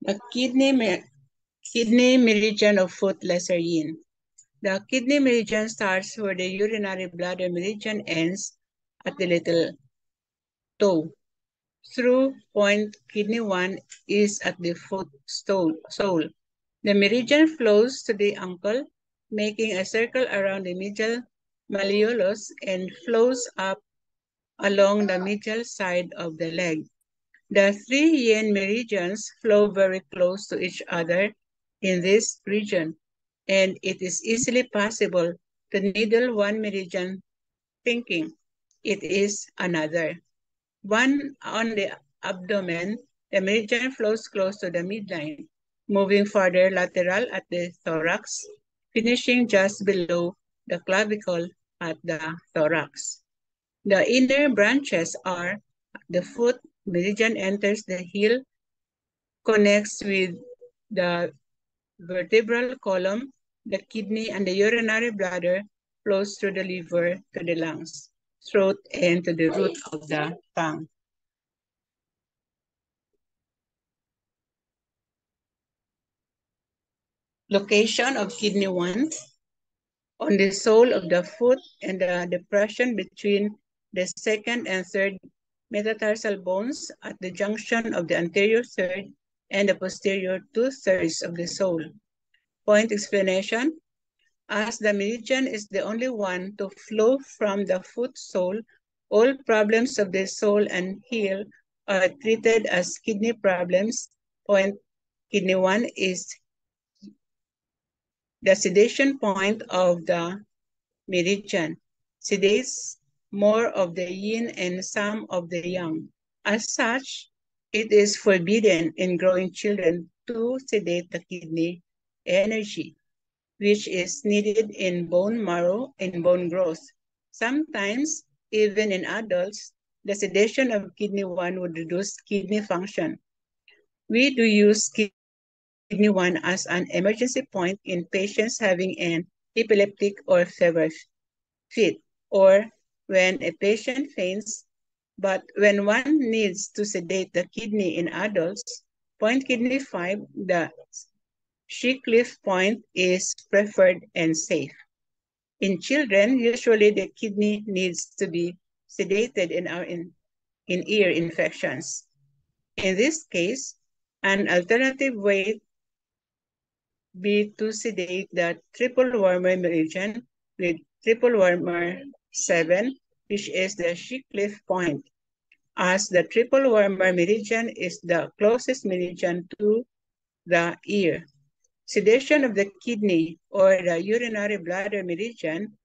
The kidney meridian of foot lesser yin. The kidney meridian starts where the urinary bladder meridian ends at the little toe. Through point kidney 1 is at the foot sole. The meridian flows to the ankle, making a circle around the medial malleolus and flows up along the medial side of the leg. The three yin meridians flow very close to each other in this region, and it is easily possible to needle one meridian thinking it is another. One on the abdomen, the meridian flows close to the midline, moving further lateral at the thorax, finishing just below the clavicle at the thorax. The inner branches are the foot meridian enters the heel, connects with the vertebral column, the kidney, and the urinary bladder, flows through the liver to the lungs, throat, and to the root of the tongue. Location of kidney 1 on the sole of the foot and the depression between the second and third metatarsal bones at the junction of the anterior third and the posterior 2/3 of the sole. Point explanation: as the meridian is the only one to flow from the foot sole, all problems of the sole and heel are treated as kidney problems. Point kidney 1 is the sedation point of the meridian, sedates more of the yin and some of the yang. As such, it is forbidden in growing children to sedate the kidney energy, which is needed in bone marrow and bone growth. Sometimes, even in adults, the sedation of kidney 1 would reduce kidney function. We do use kidney 1 as an emergency point in patients having an epileptic or fever fit, or when a patient faints. But when one needs to sedate the kidney in adults, point kidney 5, the Shecliffe point, is preferred and safe. In children, usually the kidney needs to be sedated in ear infections. In this case, an alternative way be to sedate the triple warmer meridian with triple warmer 7, which is the Shecliffe point, as the triple warmer meridian is the closest meridian to the ear. Sedation of the kidney or the urinary bladder meridian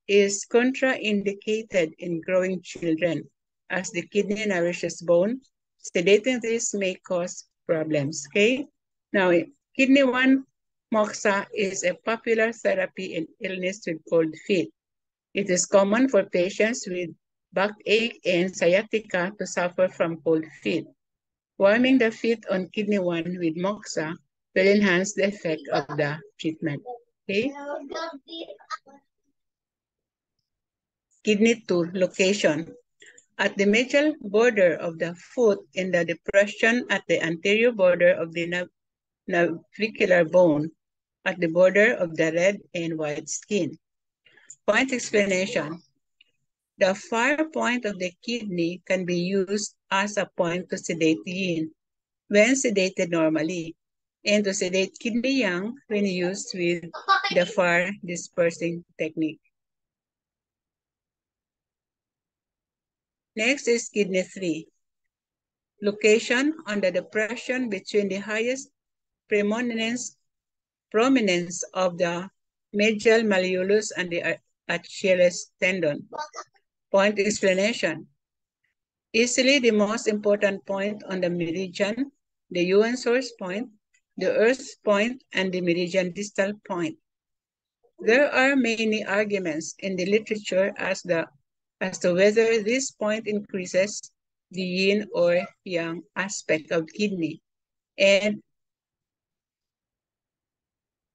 is contraindicated in growing children, as the kidney nourishes bone. Sedating this may cause problems, okay? Now, kidney 1 moxa is a popular therapy in illness with cold feet. It is common for patients with backache and sciatica to suffer from cold feet. Warming the feet on kidney 1 with moxa will enhance the effect of the treatment. Okay? Kidney 2 location. At the medial border of the foot in the depression at the anterior border of the navicular bone, at the border of the red and white skin. Point explanation. The far point of the kidney can be used as a point to sedate yin when sedated normally, and to sedate kidney yang when used with the far dispersing technique. Next is kidney 3. Location on the depression between the highest prominence of the medial malleolus and the Achilles tendon. Point explanation. Easily the most important point on the meridian, the UN source point, the earth point, and the meridian distal point. There are many arguments in the literature as to whether this point increases the yin or yang aspect of kidney, and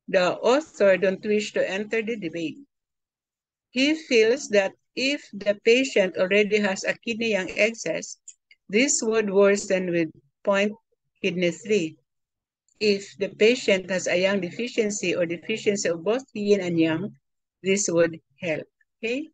the author don't wish to enter the debate. He feels that if the patient already has a kidney yang excess, this would worsen with point kidney 3. If the patient has a yang deficiency or deficiency of both yin and yang, this would help. Okay?